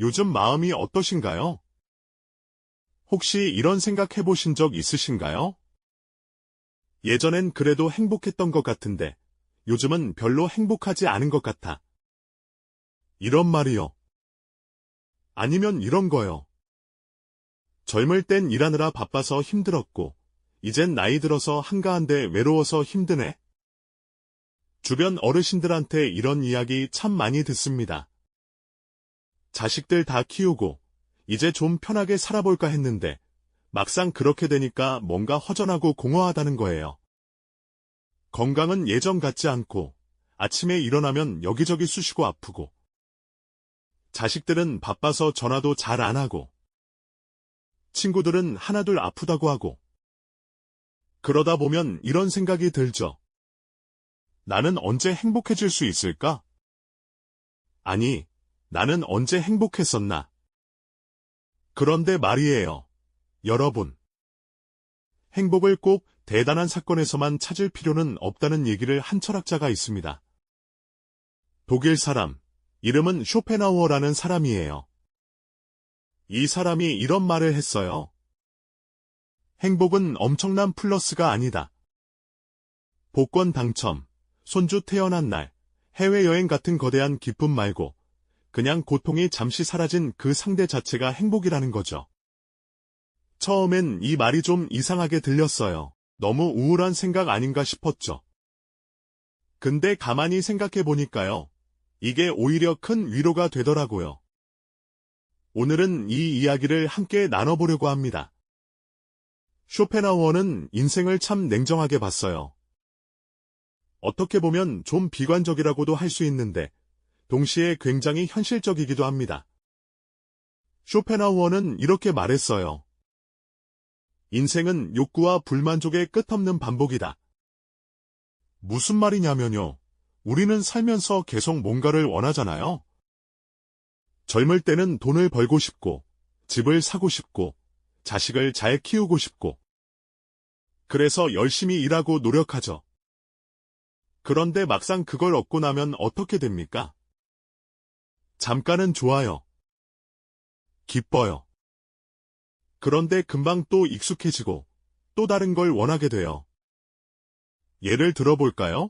요즘 마음이 어떠신가요? 혹시 이런 생각 해보신 적 있으신가요? 예전엔 그래도 행복했던 것 같은데, 요즘은 별로 행복하지 않은 것 같아. 이런 말이요. 아니면 이런 거요. 젊을 땐 일하느라 바빠서 힘들었고, 이젠 나이 들어서 한가한데 외로워서 힘드네. 주변 어르신들한테 이런 이야기 참 많이 듣습니다. 자식들 다 키우고, 이제 좀 편하게 살아볼까 했는데, 막상 그렇게 되니까 뭔가 허전하고 공허하다는 거예요. 건강은 예전 같지 않고, 아침에 일어나면 여기저기 쑤시고 아프고, 자식들은 바빠서 전화도 잘 안 하고, 친구들은 하나둘 아프다고 하고, 그러다 보면 이런 생각이 들죠. 나는 언제 행복해질 수 있을까? 아니, 나는 언제 행복했었나? 그런데 말이에요. 여러분. 행복을 꼭 대단한 사건에서만 찾을 필요는 없다는 얘기를 한 철학자가 있습니다. 독일 사람, 이름은 쇼펜하우어라는 사람이에요. 이 사람이 이런 말을 했어요. 행복은 엄청난 플러스가 아니다. 복권 당첨, 손주 태어난 날, 해외여행 같은 거대한 기쁨 말고 그냥 고통이 잠시 사라진 그 상대 자체가 행복이라는 거죠. 처음엔 이 말이 좀 이상하게 들렸어요. 너무 우울한 생각 아닌가 싶었죠. 근데 가만히 생각해 보니까요. 이게 오히려 큰 위로가 되더라고요. 오늘은 이 이야기를 함께 나눠보려고 합니다. 쇼펜하우어는 인생을 참 냉정하게 봤어요. 어떻게 보면 좀 비관적이라고도 할 수 있는데, 동시에 굉장히 현실적이기도 합니다. 쇼펜하우어는 이렇게 말했어요. 인생은 욕구와 불만족의 끝없는 반복이다. 무슨 말이냐면요. 우리는 살면서 계속 뭔가를 원하잖아요. 젊을 때는 돈을 벌고 싶고, 집을 사고 싶고, 자식을 잘 키우고 싶고, 그래서 열심히 일하고 노력하죠. 그런데 막상 그걸 얻고 나면 어떻게 됩니까? 잠깐은 좋아요. 기뻐요. 그런데 금방 또 익숙해지고, 또 다른 걸 원하게 돼요. 예를 들어볼까요?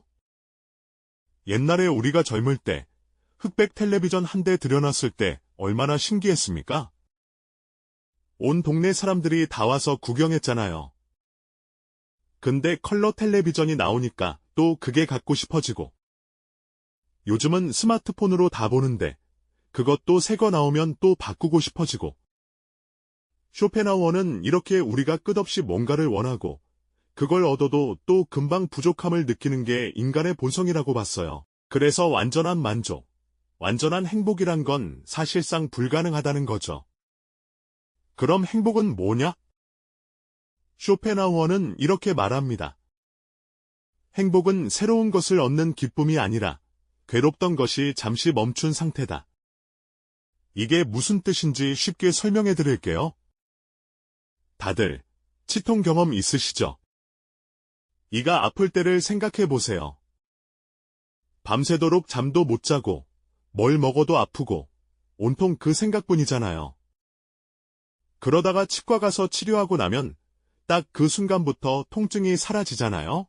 옛날에 우리가 젊을 때, 흑백 텔레비전 한 대 들여놨을 때 얼마나 신기했습니까? 온 동네 사람들이 다 와서 구경했잖아요. 근데 컬러 텔레비전이 나오니까 또 그게 갖고 싶어지고. 요즘은 스마트폰으로 다 보는데 그것도 새 거 나오면 또 바꾸고 싶어지고. 쇼펜하우어는 이렇게 우리가 끝없이 뭔가를 원하고 그걸 얻어도 또 금방 부족함을 느끼는 게 인간의 본성이라고 봤어요. 그래서 완전한 만족, 완전한 행복이란 건 사실상 불가능하다는 거죠. 그럼 행복은 뭐냐? 쇼펜하우어는 이렇게 말합니다. 행복은 새로운 것을 얻는 기쁨이 아니라 괴롭던 것이 잠시 멈춘 상태다. 이게 무슨 뜻인지 쉽게 설명해 드릴게요. 다들 치통 경험 있으시죠? 이가 아플 때를 생각해 보세요. 밤새도록 잠도 못 자고 뭘 먹어도 아프고 온통 그 생각뿐이잖아요. 그러다가 치과 가서 치료하고 나면 딱 그 순간부터 통증이 사라지잖아요.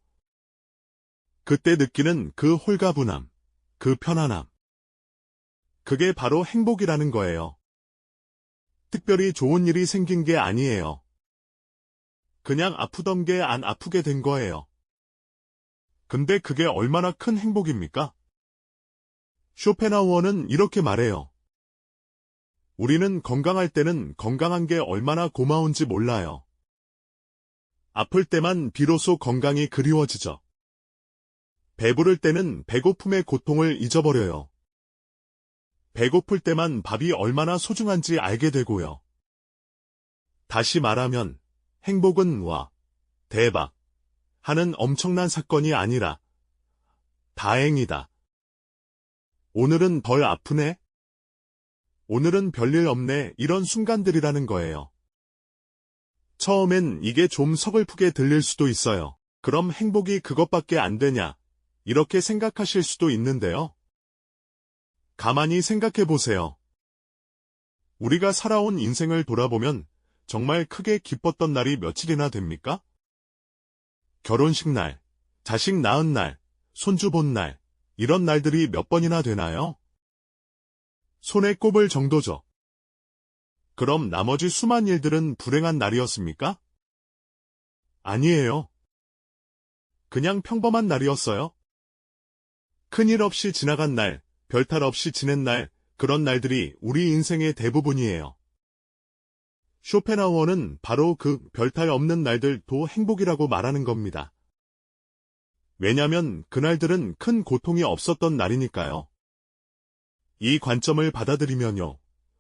그때 느끼는 그 홀가분함, 그 편안함. 그게 바로 행복이라는 거예요. 특별히 좋은 일이 생긴 게 아니에요. 그냥 아프던 게 안 아프게 된 거예요. 근데 그게 얼마나 큰 행복입니까? 쇼펜하우어는 이렇게 말해요. 우리는 건강할 때는 건강한 게 얼마나 고마운지 몰라요. 아플 때만 비로소 건강이 그리워지죠. 배부를 때는 배고픔의 고통을 잊어버려요. 배고플 때만 밥이 얼마나 소중한지 알게 되고요. 다시 말하면 행복은 와, 대박 하는 엄청난 사건이 아니라 다행이다. 오늘은 덜 아프네? 오늘은 별일 없네 이런 순간들이라는 거예요. 처음엔 이게 좀 서글프게 들릴 수도 있어요. 그럼 행복이 그것밖에 안 되냐? 이렇게 생각하실 수도 있는데요. 가만히 생각해 보세요. 우리가 살아온 인생을 돌아보면 정말 크게 기뻤던 날이 며칠이나 됩니까? 결혼식 날, 자식 낳은 날, 손주 본 날, 이런 날들이 몇 번이나 되나요? 손에 꼽을 정도죠. 그럼 나머지 수많은 일들은 불행한 날이었습니까? 아니에요. 그냥 평범한 날이었어요. 큰일 없이 지나간 날, 별탈 없이 지낸 날, 그런 날들이 우리 인생의 대부분이에요. 쇼펜하우어는 바로 그 별탈 없는 날들도 행복이라고 말하는 겁니다. 왜냐면 그날들은 큰 고통이 없었던 날이니까요. 이 관점을 받아들이면요,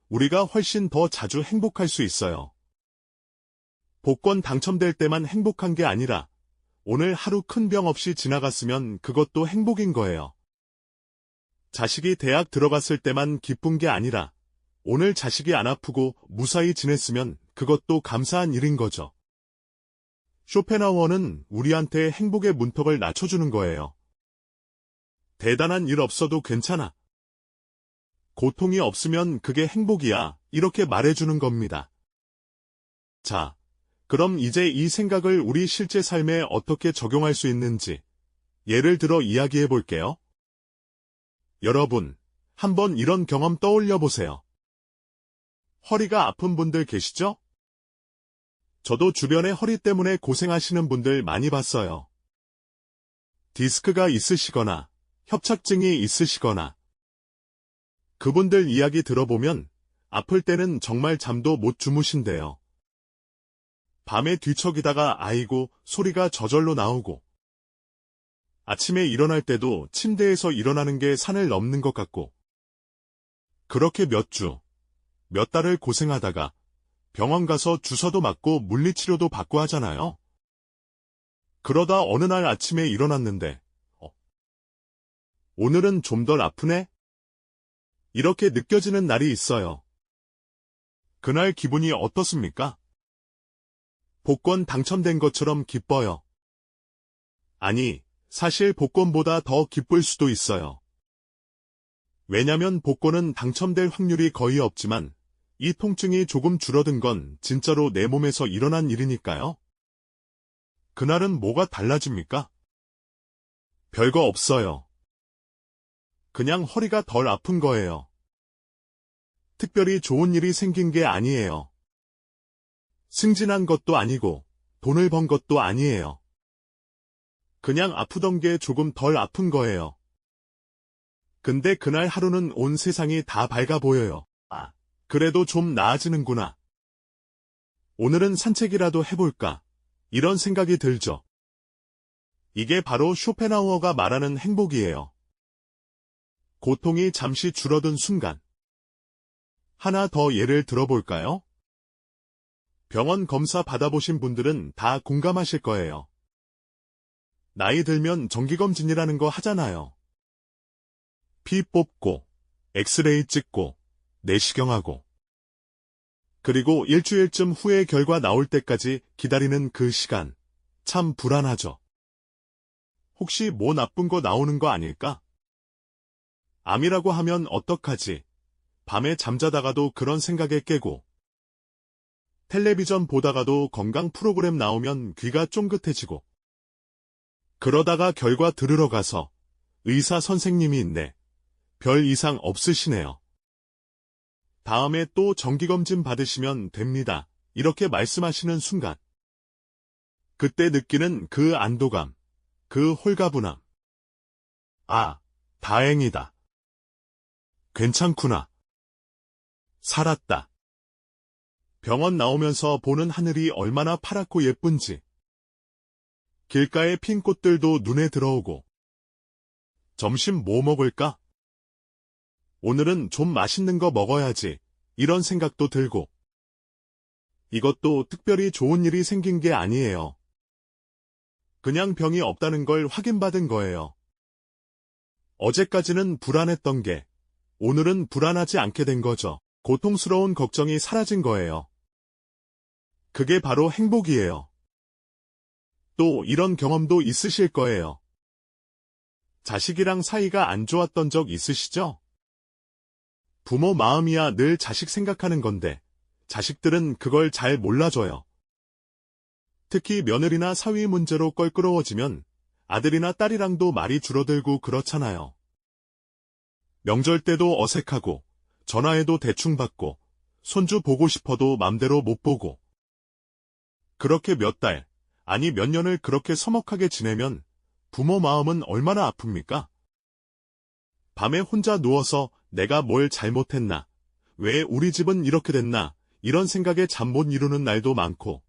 우리가 훨씬 더 자주 행복할 수 있어요. 복권 당첨될 때만 행복한 게 아니라 오늘 하루 큰 병 없이 지나갔으면 그것도 행복인 거예요. 자식이 대학 들어갔을 때만 기쁜 게 아니라 오늘 자식이 안 아프고 무사히 지냈으면 그것도 감사한 일인 거죠. 쇼펜하우어는 우리한테 행복의 문턱을 낮춰주는 거예요. 대단한 일 없어도 괜찮아. 고통이 없으면 그게 행복이야. 이렇게 말해주는 겁니다. 자, 그럼 이제 이 생각을 우리 실제 삶에 어떻게 적용할 수 있는지 예를 들어 이야기해 볼게요. 여러분, 한번 이런 경험 떠올려 보세요. 허리가 아픈 분들 계시죠? 저도 주변에 허리 때문에 고생하시는 분들 많이 봤어요. 디스크가 있으시거나 협착증이 있으시거나 그분들 이야기 들어보면 아플 때는 정말 잠도 못 주무신대요. 밤에 뒤척이다가 아이고 소리가 저절로 나오고 아침에 일어날 때도 침대에서 일어나는 게 산을 넘는 것 같고 그렇게 몇 주, 몇 달을 고생하다가 병원 가서 주사도 맞고 물리치료도 받고 하잖아요. 그러다 어느 날 아침에 일어났는데 오늘은 좀 덜 아프네? 이렇게 느껴지는 날이 있어요. 그날 기분이 어떻습니까? 복권 당첨된 것처럼 기뻐요. 아니, 사실 복권보다 더 기쁠 수도 있어요. 왜냐면 복권은 당첨될 확률이 거의 없지만 이 통증이 조금 줄어든 건 진짜로 내 몸에서 일어난 일이니까요. 그날은 뭐가 달라집니까? 별거 없어요. 그냥 허리가 덜 아픈 거예요. 특별히 좋은 일이 생긴 게 아니에요. 승진한 것도 아니고 돈을 번 것도 아니에요. 그냥 아프던 게 조금 덜 아픈 거예요. 근데 그날 하루는 온 세상이 다 밝아 보여요. 아, 그래도 좀 나아지는구나. 오늘은 산책이라도 해볼까? 이런 생각이 들죠. 이게 바로 쇼펜하우어가 말하는 행복이에요. 고통이 잠시 줄어든 순간. 하나 더 예를 들어볼까요? 병원 검사 받아보신 분들은 다 공감하실 거예요. 나이 들면 정기검진이라는 거 하잖아요. 피 뽑고, 엑스레이 찍고, 내시경하고. 그리고 일주일쯤 후에 결과 나올 때까지 기다리는 그 시간. 참 불안하죠. 혹시 뭐 나쁜 거 나오는 거 아닐까? 암이라고 하면 어떡하지? 밤에 잠자다가도 그런 생각에 깨고. 텔레비전 보다가도 건강 프로그램 나오면 귀가 쫑긋해지고. 그러다가 결과 들으러 가서 의사 선생님이 있네. 별 이상 없으시네요. 다음에 또 정기검진 받으시면 됩니다. 이렇게 말씀하시는 순간. 그때 느끼는 그 안도감, 그 홀가분함. 아, 다행이다. 괜찮구나. 살았다. 병원 나오면서 보는 하늘이 얼마나 파랗고 예쁜지. 길가의 핀 꽃들도 눈에 들어오고. 점심 뭐 먹을까? 오늘은 좀 맛있는 거 먹어야지. 이런 생각도 들고. 이것도 특별히 좋은 일이 생긴 게 아니에요. 그냥 병이 없다는 걸 확인받은 거예요. 어제까지는 불안했던 게 오늘은 불안하지 않게 된 거죠. 고통스러운 걱정이 사라진 거예요. 그게 바로 행복이에요. 또 이런 경험도 있으실 거예요. 자식이랑 사이가 안 좋았던 적 있으시죠? 부모 마음이야 늘 자식 생각하는 건데, 자식들은 그걸 잘 몰라줘요. 특히 며느리나 사위 문제로 껄끄러워지면 아들이나 딸이랑도 말이 줄어들고 그렇잖아요. 명절 때도 어색하고, 전화해도 대충 받고, 손주 보고 싶어도 맘대로 못 보고. 그렇게 몇 달, 아니 몇 년을 그렇게 서먹하게 지내면 부모 마음은 얼마나 아픕니까? 밤에 혼자 누워서 내가 뭘 잘못했나, 왜 우리 집은 이렇게 됐나, 이런 생각에 잠 못 이루는 날도 많고.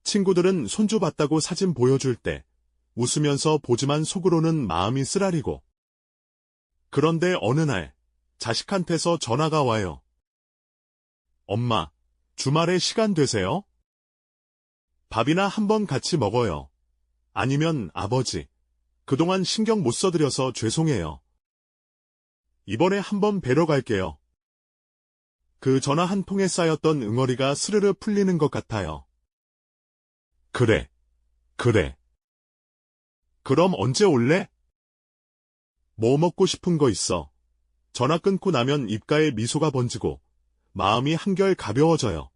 친구들은 손주 봤다고 사진 보여줄 때 웃으면서 보지만 속으로는 마음이 쓰라리고. 그런데 어느 날 자식한테서 전화가 와요. 엄마, 주말에 시간 되세요? 밥이나 한번 같이 먹어요. 아니면 아버지, 그동안 신경 못 써드려서 죄송해요. 이번에 한번 뵈러 갈게요. 그 전화 한 통에 쌓였던 응어리가 스르르 풀리는 것 같아요. 그래. 그럼 언제 올래? 뭐 먹고 싶은 거 있어? 전화 끊고 나면 입가에 미소가 번지고 마음이 한결 가벼워져요.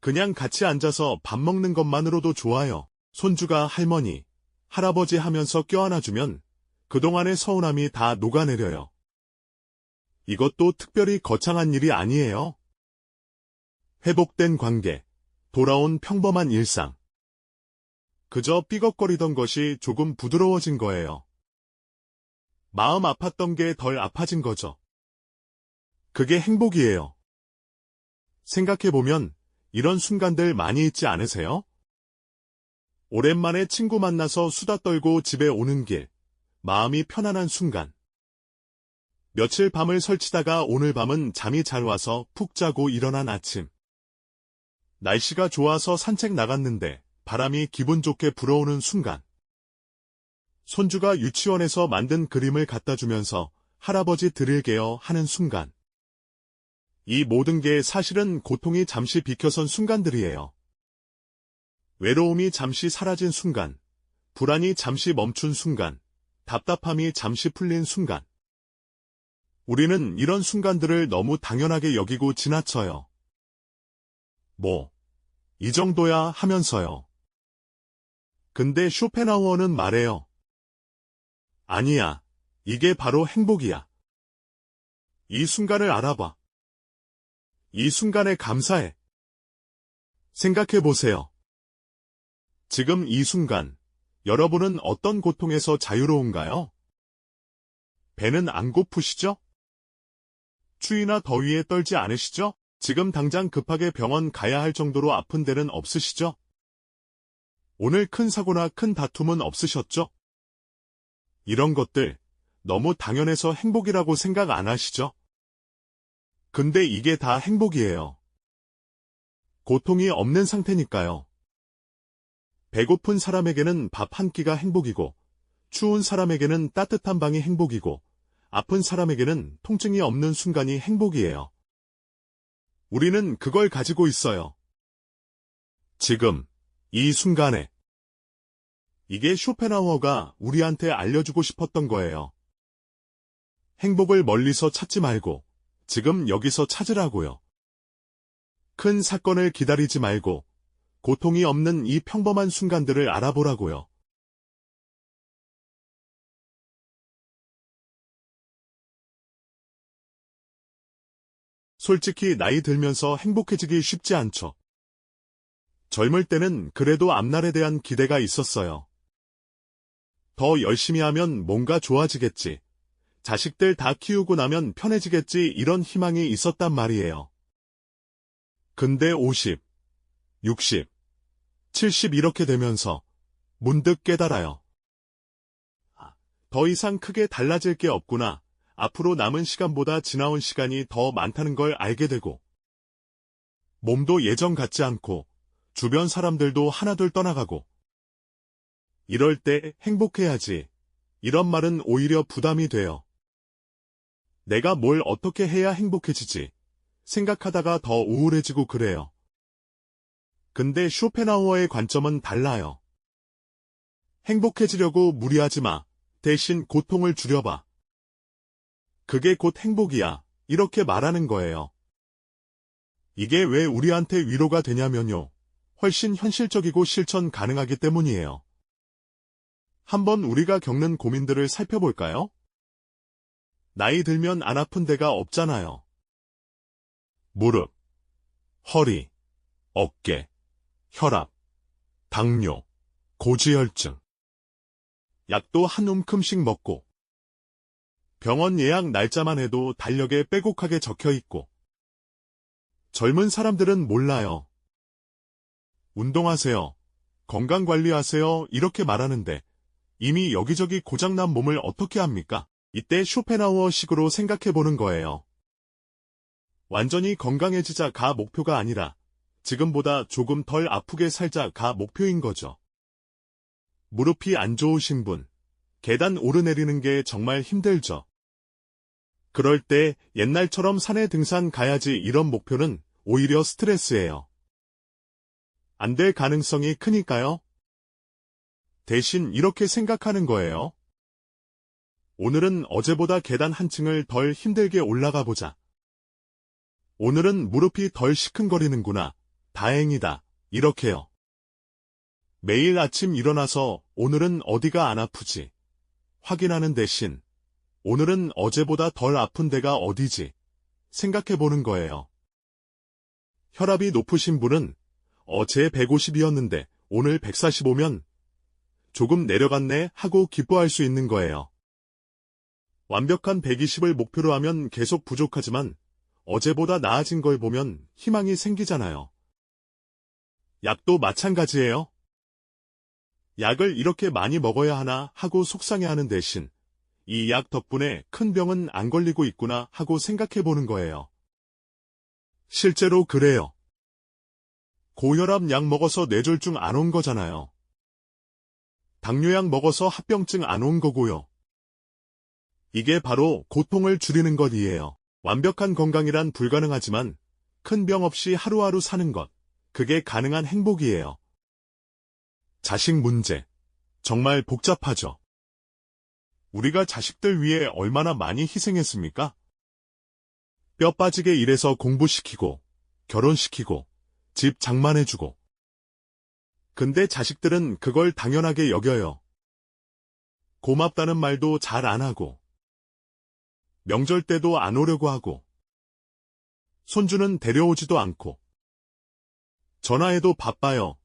그냥 같이 앉아서 밥 먹는 것만으로도 좋아요. 손주가 할머니, 할아버지 하면서 껴안아주면 그동안의 서운함이 다 녹아내려요. 이것도 특별히 거창한 일이 아니에요. 회복된 관계, 돌아온 평범한 일상. 그저 삐걱거리던 것이 조금 부드러워진 거예요. 마음 아팠던 게 덜 아파진 거죠. 그게 행복이에요. 생각해보면 이런 순간들 많이 있지 않으세요? 오랜만에 친구 만나서 수다 떨고 집에 오는 길, 마음이 편안한 순간. 며칠 밤을 설치다가 오늘 밤은 잠이 잘 와서 푹 자고 일어난 아침. 날씨가 좋아서 산책 나갔는데 바람이 기분 좋게 불어오는 순간. 손주가 유치원에서 만든 그림을 갖다 주면서 할아버지 드릴게요 하는 순간. 이 모든 게 사실은 고통이 잠시 비켜선 순간들이에요. 외로움이 잠시 사라진 순간, 불안이 잠시 멈춘 순간, 답답함이 잠시 풀린 순간. 우리는 이런 순간들을 너무 당연하게 여기고 지나쳐요. 이 정도야 하면서요. 근데 쇼펜하우어는 말해요. 아니야, 이게 바로 행복이야. 이 순간을 알아봐. 이 순간에 감사해. 생각해보세요. 지금 이 순간, 여러분은 어떤 고통에서 자유로운가요? 배는 안 고프시죠? 추위나 더위에 떨지 않으시죠? 지금 당장 급하게 병원 가야 할 정도로 아픈 데는 없으시죠? 오늘 큰 사고나 큰 다툼은 없으셨죠? 이런 것들 너무 당연해서 행복이라고 생각 안 하시죠? 근데 이게 다 행복이에요. 고통이 없는 상태니까요. 배고픈 사람에게는 밥 한 끼가 행복이고, 추운 사람에게는 따뜻한 방이 행복이고, 아픈 사람에게는 통증이 없는 순간이 행복이에요. 우리는 그걸 가지고 있어요. 지금, 이 순간에. 이게 쇼펜하우어가 우리한테 알려주고 싶었던 거예요. 행복을 멀리서 찾지 말고, 지금 여기서 찾으라고요. 큰 사건을 기다리지 말고, 고통이 없는 이 평범한 순간들을 알아보라고요. 솔직히 나이 들면서 행복해지기 쉽지 않죠. 젊을 때는 그래도 앞날에 대한 기대가 있었어요. 더 열심히 하면 뭔가 좋아지겠지. 자식들 다 키우고 나면 편해지겠지 이런 희망이 있었단 말이에요. 근데 50, 60, 70 이렇게 되면서 문득 깨달아요. 더 이상 크게 달라질 게 없구나. 앞으로 남은 시간보다 지나온 시간이 더 많다는 걸 알게 되고, 몸도 예전 같지 않고, 주변 사람들도 하나둘 떠나가고, 이럴 때 행복해야지. 이런 말은 오히려 부담이 돼요. 내가 뭘 어떻게 해야 행복해지지? 생각하다가 더 우울해지고 그래요. 근데 쇼펜하우어의 관점은 달라요. 행복해지려고 무리하지 마. 대신 고통을 줄여봐. 그게 곧 행복이야. 이렇게 말하는 거예요. 이게 왜 우리한테 위로가 되냐면요. 훨씬 현실적이고 실천 가능하기 때문이에요. 한번 우리가 겪는 고민들을 살펴볼까요? 나이 들면 안 아픈 데가 없잖아요. 무릎, 허리, 어깨, 혈압, 당뇨, 고지혈증. 약도 한 움큼씩 먹고 병원 예약 날짜만 해도 달력에 빼곡하게 적혀 있고 젊은 사람들은 몰라요. 운동하세요. 건강관리하세요. 이렇게 말하는데 이미 여기저기 고장난 몸을 어떻게 합니까? 이때 쇼펜하우어식으로 생각해보는 거예요. 완전히 건강해지자가 목표가 아니라 지금보다 조금 덜 아프게 살자가 목표인 거죠. 무릎이 안 좋으신 분, 계단 오르내리는 게 정말 힘들죠. 그럴 때 옛날처럼 산에 등산 가야지 이런 목표는 오히려 스트레스예요. 안 될 가능성이 크니까요. 대신 이렇게 생각하는 거예요. 오늘은 어제보다 계단 한 층을 덜 힘들게 올라가 보자. 오늘은 무릎이 덜 시큰거리는구나. 다행이다. 이렇게요. 매일 아침 일어나서 오늘은 어디가 안 아프지? 확인하는 대신 오늘은 어제보다 덜 아픈 데가 어디지? 생각해 보는 거예요. 혈압이 높으신 분은 어제 150이었는데 오늘 145면 조금 내려갔네 하고 기뻐할 수 있는 거예요. 완벽한 120을 목표로 하면 계속 부족하지만 어제보다 나아진 걸 보면 희망이 생기잖아요. 약도 마찬가지예요. 약을 이렇게 많이 먹어야 하나 하고 속상해하는 대신 이 약 덕분에 큰 병은 안 걸리고 있구나 하고 생각해 보는 거예요. 실제로 그래요. 고혈압 약 먹어서 뇌졸중 안 온 거잖아요. 당뇨약 먹어서 합병증 안 온 거고요. 이게 바로 고통을 줄이는 것이에요. 완벽한 건강이란 불가능하지만 큰 병 없이 하루하루 사는 것, 그게 가능한 행복이에요. 자식 문제, 정말 복잡하죠. 우리가 자식들 위해 얼마나 많이 희생했습니까? 뼈 빠지게 일해서 공부시키고, 결혼시키고, 집 장만해주고. 근데 자식들은 그걸 당연하게 여겨요. 고맙다는 말도 잘 안 하고, 명절 때도 안 오려고 하고, 손주는 데려오지도 않고, 전화해도 바빠요.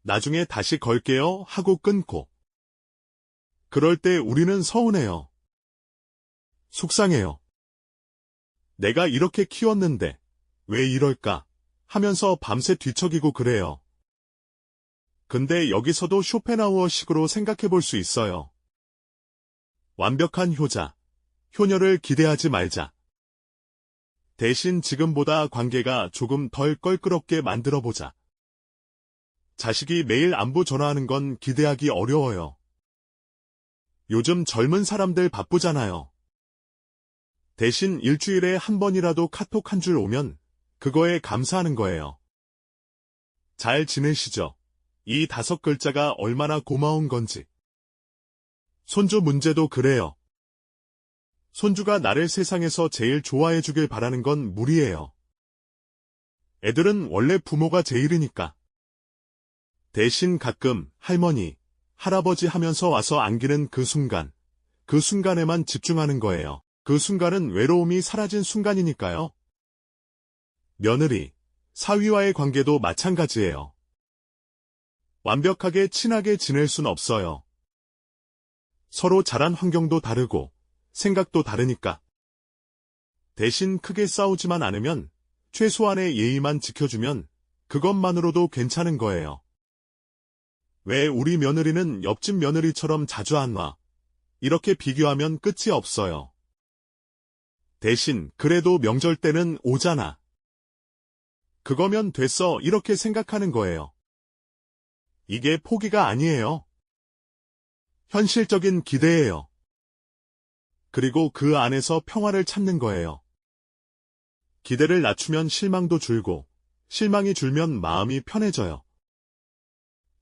나중에 다시 걸게요 하고 끊고. 그럴 때 우리는 서운해요. 속상해요. 내가 이렇게 키웠는데 왜 이럴까 하면서 밤새 뒤척이고 그래요. 근데 여기서도 쇼펜하우어식으로 생각해 볼 수 있어요. 완벽한 효자, 효녀를 기대하지 말자. 대신 지금보다 관계가 조금 덜 껄끄럽게 만들어보자. 자식이 매일 안부 전화하는 건 기대하기 어려워요. 요즘 젊은 사람들 바쁘잖아요. 대신 일주일에 한 번이라도 카톡 한 줄 오면 그거에 감사하는 거예요. 잘 지내시죠? 이 5글자가 얼마나 고마운 건지. 손주 문제도 그래요. 손주가 나를 세상에서 제일 좋아해 주길 바라는 건 무리예요. 애들은 원래 부모가 제일이니까. 대신 가끔 할머니, 할아버지 하면서 와서 안기는 그 순간에만 집중하는 거예요. 그 순간은 외로움이 사라진 순간이니까요. 며느리, 사위와의 관계도 마찬가지예요. 완벽하게 친하게 지낼 순 없어요. 서로 자란 환경도 다르고 생각도 다르니까. 대신 크게 싸우지만 않으면 최소한의 예의만 지켜주면 그것만으로도 괜찮은 거예요. 왜 우리 며느리는 옆집 며느리처럼 자주 안 와? 이렇게 비교하면 끝이 없어요. 대신 그래도 명절 때는 오잖아. 그거면 됐어 이렇게 생각하는 거예요. 이게 포기가 아니에요. 현실적인 기대예요. 그리고 그 안에서 평화를 찾는 거예요. 기대를 낮추면 실망도 줄고, 실망이 줄면 마음이 편해져요.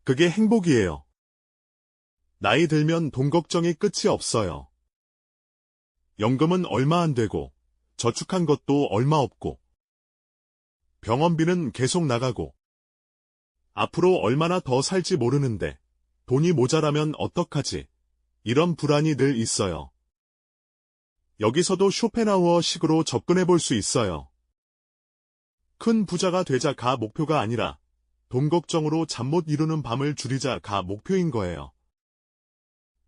그게 행복이에요. 나이 들면 돈 걱정이 끝이 없어요. 연금은 얼마 안 되고, 저축한 것도 얼마 없고, 병원비는 계속 나가고, 앞으로 얼마나 더 살지 모르는데, 돈이 모자라면 어떡하지? 이런 불안이 늘 있어요. 여기서도 쇼펜하우어식으로 접근해 볼 수 있어요. 큰 부자가 되자가 목표가 아니라 돈 걱정으로 잠 못 이루는 밤을 줄이자가 목표인 거예요.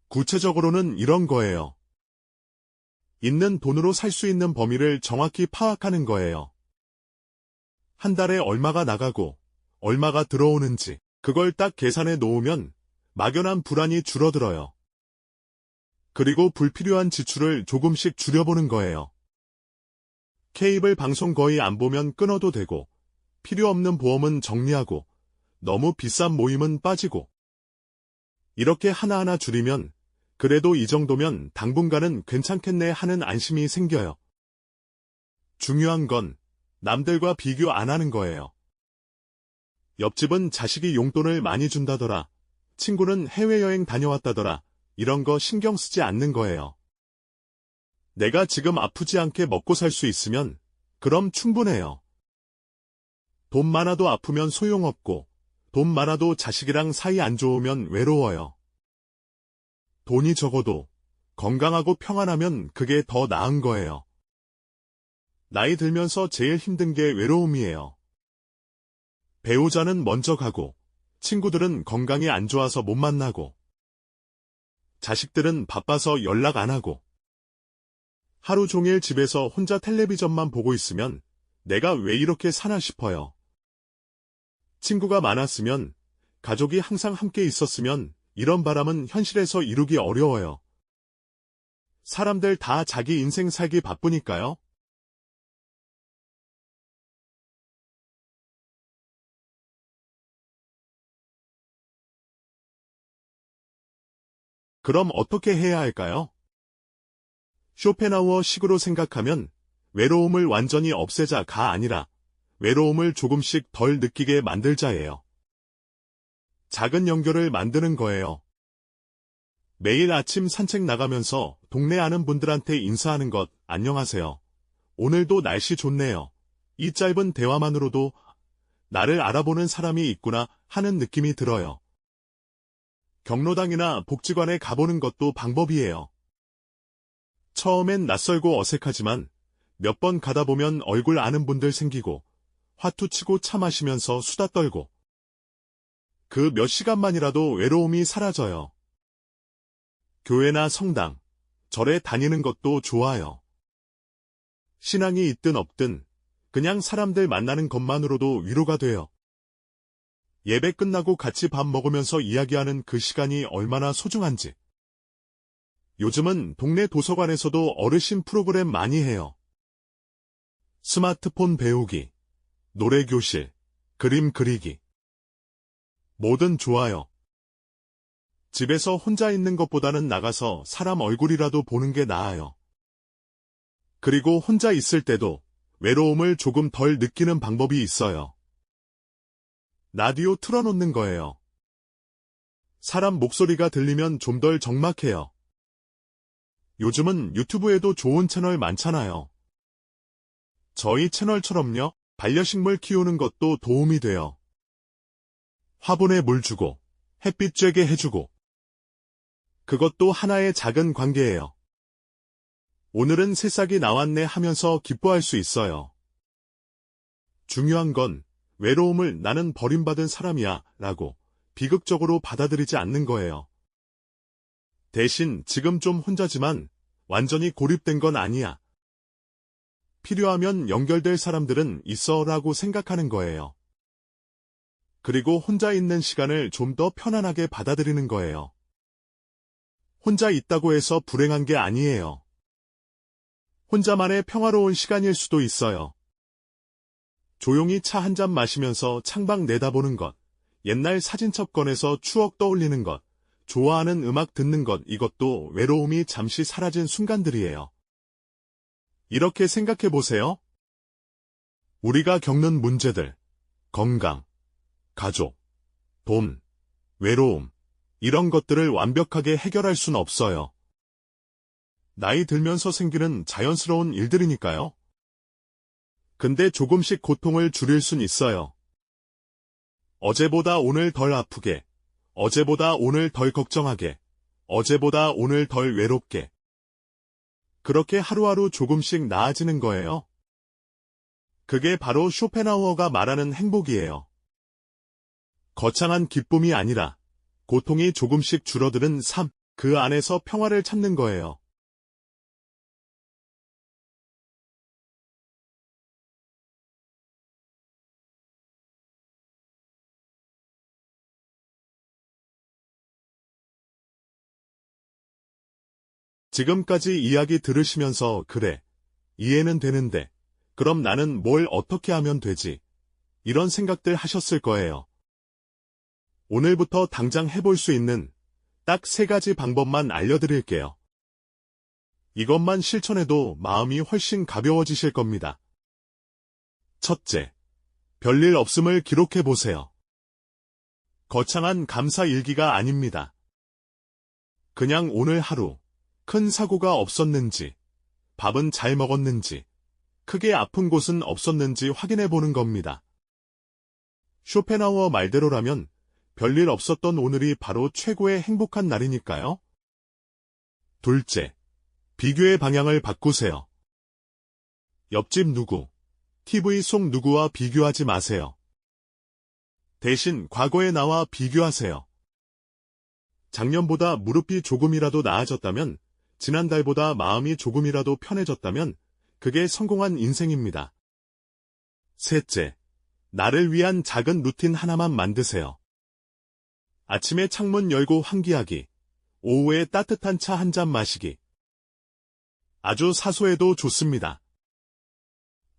구체적으로는 이런 거예요. 있는 돈으로 살 수 있는 범위를 정확히 파악하는 거예요. 한 달에 얼마가 나가고 얼마가 들어오는지 그걸 딱 계산해 놓으면 막연한 불안이 줄어들어요. 그리고 불필요한 지출을 조금씩 줄여보는 거예요. 케이블 방송 거의 안 보면 끊어도 되고, 필요 없는 보험은 정리하고, 너무 비싼 모임은 빠지고. 이렇게 하나하나 줄이면, 그래도 이 정도면 당분간은 괜찮겠네 하는 안심이 생겨요. 중요한 건 남들과 비교 안 하는 거예요. 옆집은 자식이 용돈을 많이 준다더라. 친구는 해외여행 다녀왔다더라. 이런 거 신경 쓰지 않는 거예요. 내가 지금 아프지 않게 먹고 살 수 있으면 그럼 충분해요. 돈 많아도 아프면 소용없고 돈 많아도 자식이랑 사이 안 좋으면 외로워요. 돈이 적어도 건강하고 평안하면 그게 더 나은 거예요. 나이 들면서 제일 힘든 게 외로움이에요. 배우자는 먼저 가고 친구들은 건강이 안 좋아서 못 만나고 자식들은 바빠서 연락 안 하고 하루 종일 집에서 혼자 텔레비전만 보고 있으면 내가 왜 이렇게 사나 싶어요. 친구가 많았으면, 가족이 항상 함께 있었으면 이런 바람은 현실에서 이루기 어려워요. 사람들 다 자기 인생 살기 바쁘니까요. 그럼 어떻게 해야 할까요? 쇼펜하우어식으로 생각하면 외로움을 완전히 없애자가 아니라 외로움을 조금씩 덜 느끼게 만들자예요. 작은 연결을 만드는 거예요. 매일 아침 산책 나가면서 동네 아는 분들한테 인사하는 것, 안녕하세요. 오늘도 날씨 좋네요. 이 짧은 대화만으로도 나를 알아보는 사람이 있구나 하는 느낌이 들어요. 경로당이나 복지관에 가보는 것도 방법이에요. 처음엔 낯설고 어색하지만 몇 번 가다 보면 얼굴 아는 분들 생기고 화투치고 차 마시면서 수다 떨고 그 몇 시간만이라도 외로움이 사라져요. 교회나 성당, 절에 다니는 것도 좋아요. 신앙이 있든 없든 그냥 사람들 만나는 것만으로도 위로가 돼요. 예배 끝나고 같이 밥 먹으면서 이야기하는 그 시간이 얼마나 소중한지. 요즘은 동네 도서관에서도 어르신 프로그램 많이 해요. 스마트폰 배우기, 노래 교실, 그림 그리기. 뭐든 좋아요. 집에서 혼자 있는 것보다는 나가서 사람 얼굴이라도 보는 게 나아요. 그리고 혼자 있을 때도 외로움을 조금 덜 느끼는 방법이 있어요. 라디오 틀어놓는 거예요. 사람 목소리가 들리면 좀 덜 적막해요. 요즘은 유튜브에도 좋은 채널 많잖아요. 저희 채널처럼요, 반려식물 키우는 것도 도움이 돼요. 화분에 물 주고, 햇빛 쬐게 해주고. 그것도 하나의 작은 관계예요. 오늘은 새싹이 나왔네 하면서 기뻐할 수 있어요. 중요한 건 외로움을 나는 버림받은 사람이야 라고 비극적으로 받아들이지 않는 거예요. 대신 지금 좀 혼자지만 완전히 고립된 건 아니야. 필요하면 연결될 사람들은 있어 라고 생각하는 거예요. 그리고 혼자 있는 시간을 좀 더 편안하게 받아들이는 거예요. 혼자 있다고 해서 불행한 게 아니에요. 혼자만의 평화로운 시간일 수도 있어요. 조용히 차 한 잔 마시면서 창밖 내다보는 것, 옛날 사진첩 꺼내서 추억 떠올리는 것, 좋아하는 음악 듣는 것, 이것도 외로움이 잠시 사라진 순간들이에요. 이렇게 생각해 보세요. 우리가 겪는 문제들, 건강, 가족, 돈, 외로움, 이런 것들을 완벽하게 해결할 순 없어요. 나이 들면서 생기는 자연스러운 일들이니까요. 근데 조금씩 고통을 줄일 순 있어요. 어제보다 오늘 덜 아프게, 어제보다 오늘 덜 걱정하게, 어제보다 오늘 덜 외롭게. 그렇게 하루하루 조금씩 나아지는 거예요. 그게 바로 쇼펜하우어가 말하는 행복이에요. 거창한 기쁨이 아니라 고통이 조금씩 줄어드는 삶, 그 안에서 평화를 찾는 거예요. 지금까지 이야기 들으시면서 그래, 이해는 되는데, 그럼 나는 뭘 어떻게 하면 되지? 이런 생각들 하셨을 거예요. 오늘부터 당장 해볼 수 있는 딱 3가지 방법만 알려드릴게요. 이것만 실천해도 마음이 훨씬 가벼워지실 겁니다. 첫째, 별일 없음을 기록해보세요. 거창한 감사 일기가 아닙니다. 그냥 오늘 하루, 큰 사고가 없었는지, 밥은 잘 먹었는지, 크게 아픈 곳은 없었는지 확인해보는 겁니다. 쇼펜하우어 말대로라면 별일 없었던 오늘이 바로 최고의 행복한 날이니까요. 둘째, 비교의 방향을 바꾸세요. 옆집 누구, TV 속 누구와 비교하지 마세요. 대신 과거의 나와 비교하세요. 작년보다 무릎이 조금이라도 나아졌다면, 지난달보다 마음이 조금이라도 편해졌다면, 그게 성공한 인생입니다. 셋째, 나를 위한 작은 루틴 하나만 만드세요. 아침에 창문 열고 환기하기, 오후에 따뜻한 차 한 잔 마시기. 아주 사소해도 좋습니다.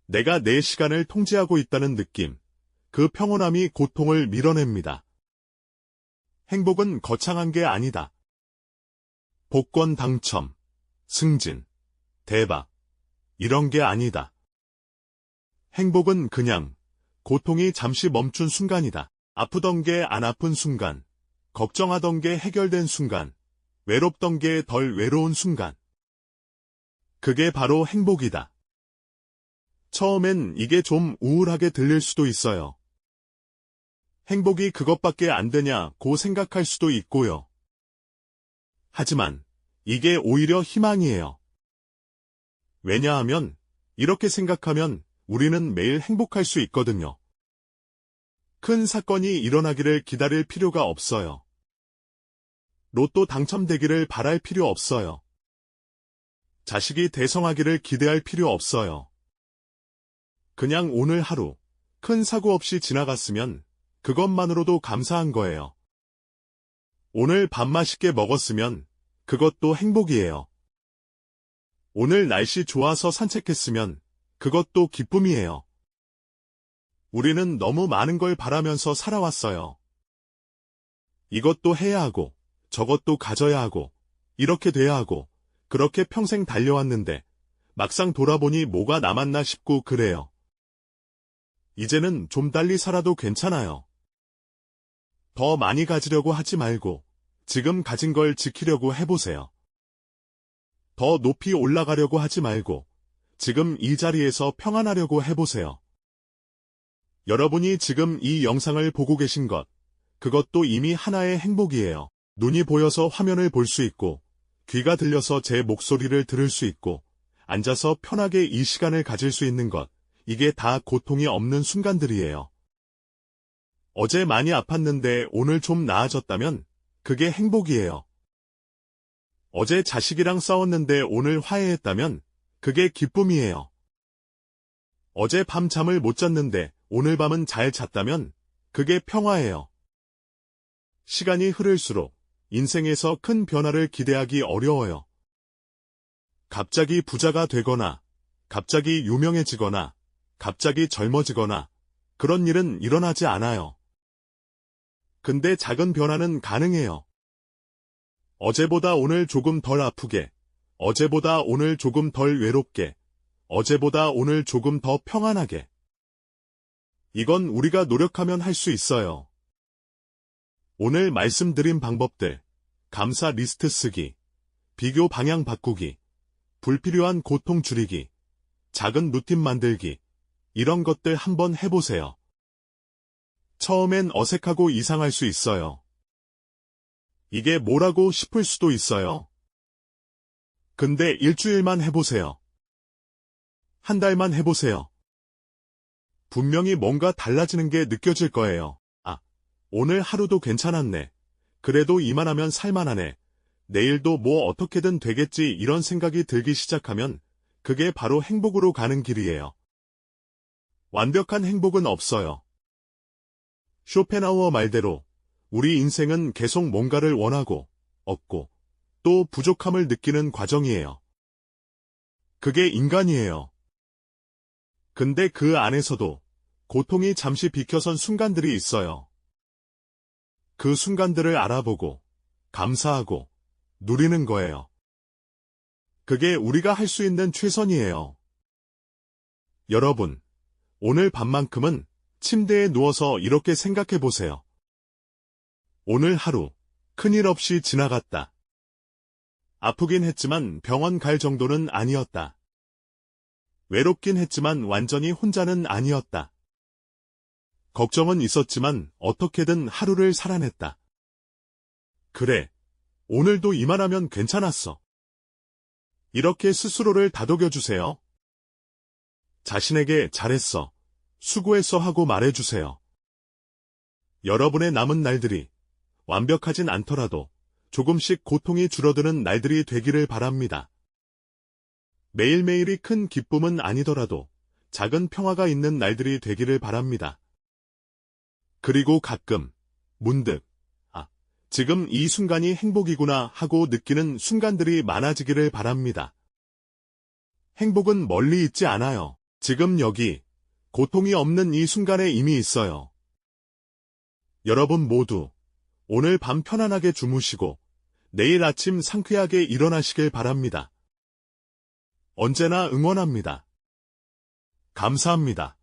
내가 내 시간을 통제하고 있다는 느낌, 그 평온함이 고통을 밀어냅니다. 행복은 거창한 게 아니다. 복권 당첨, 승진, 대박, 이런 게 아니다. 행복은 그냥 고통이 잠시 멈춘 순간이다. 아프던 게 안 아픈 순간, 걱정하던 게 해결된 순간, 외롭던 게 덜 외로운 순간. 그게 바로 행복이다. 처음엔 이게 좀 우울하게 들릴 수도 있어요. 행복이 그것밖에 안 되냐고 생각할 수도 있고요. 하지만 이게 오히려 희망이에요. 왜냐하면 이렇게 생각하면 우리는 매일 행복할 수 있거든요. 큰 사건이 일어나기를 기다릴 필요가 없어요. 로또 당첨되기를 바랄 필요 없어요. 자식이 대성하기를 기대할 필요 없어요. 그냥 오늘 하루 큰 사고 없이 지나갔으면 그것만으로도 감사한 거예요. 오늘 밥 맛있게 먹었으면 그것도 행복이에요. 오늘 날씨 좋아서 산책했으면 그것도 기쁨이에요. 우리는 너무 많은 걸 바라면서 살아왔어요. 이것도 해야 하고, 저것도 가져야 하고, 이렇게 돼야 하고, 그렇게 평생 달려왔는데 막상 돌아보니 뭐가 남았나 싶고 그래요. 이제는 좀 달리 살아도 괜찮아요. 더 많이 가지려고 하지 말고 지금 가진 걸 지키려고 해보세요. 더 높이 올라가려고 하지 말고 지금 이 자리에서 평안하려고 해보세요. 여러분이 지금 이 영상을 보고 계신 것, 그것도 이미 하나의 행복이에요. 눈이 보여서 화면을 볼 수 있고, 귀가 들려서 제 목소리를 들을 수 있고, 앉아서 편하게 이 시간을 가질 수 있는 것, 이게 다 고통이 없는 순간들이에요. 어제 많이 아팠는데 오늘 좀 나아졌다면 그게 행복이에요. 어제 자식이랑 싸웠는데 오늘 화해했다면 그게 기쁨이에요. 어제 밤 잠을 못 잤는데 오늘 밤은 잘 잤다면 그게 평화예요. 시간이 흐를수록 인생에서 큰 변화를 기대하기 어려워요. 갑자기 부자가 되거나, 갑자기 유명해지거나, 갑자기 젊어지거나, 그런 일은 일어나지 않아요. 근데 작은 변화는 가능해요. 어제보다 오늘 조금 덜 아프게, 어제보다 오늘 조금 덜 외롭게, 어제보다 오늘 조금 더 평안하게. 이건 우리가 노력하면 할 수 있어요. 오늘 말씀드린 방법들, 감사 리스트 쓰기, 비교 방향 바꾸기, 불필요한 고통 줄이기, 작은 루틴 만들기, 이런 것들 한번 해보세요. 처음엔 어색하고 이상할 수 있어요. 이게 뭐라고 싶을 수도 있어요. 근데 일주일만 해보세요. 한 달만 해보세요. 분명히 뭔가 달라지는 게 느껴질 거예요. 아, 오늘 하루도 괜찮았네. 그래도 이만하면 살만하네. 내일도 뭐 어떻게든 되겠지 이런 생각이 들기 시작하면 그게 바로 행복으로 가는 길이에요. 완벽한 행복은 없어요. 쇼펜하우어 말대로 우리 인생은 계속 뭔가를 원하고 얻고 또 부족함을 느끼는 과정이에요. 그게 인간이에요. 근데 그 안에서도 고통이 잠시 비켜선 순간들이 있어요. 그 순간들을 알아보고 감사하고 누리는 거예요. 그게 우리가 할 수 있는 최선이에요. 여러분, 오늘 밤만큼은 침대에 누워서 이렇게 생각해 보세요. 오늘 하루 큰일 없이 지나갔다. 아프긴 했지만 병원 갈 정도는 아니었다. 외롭긴 했지만 완전히 혼자는 아니었다. 걱정은 있었지만 어떻게든 하루를 살아냈다. 그래, 오늘도 이만하면 괜찮았어. 이렇게 스스로를 다독여주세요. 자신에게 잘했어, 수고했어 하고 말해주세요. 여러분의 남은 날들이 완벽하진 않더라도 조금씩 고통이 줄어드는 날들이 되기를 바랍니다. 매일매일이 큰 기쁨은 아니더라도 작은 평화가 있는 날들이 되기를 바랍니다. 그리고 가끔, 문득, 지금 이 순간이 행복이구나 하고 느끼는 순간들이 많아지기를 바랍니다. 행복은 멀리 있지 않아요. 지금 여기, 고통이 없는 이 순간에 이미 있어요. 여러분 모두 오늘 밤 편안하게 주무시고 내일 아침 상쾌하게 일어나시길 바랍니다. 언제나 응원합니다. 감사합니다.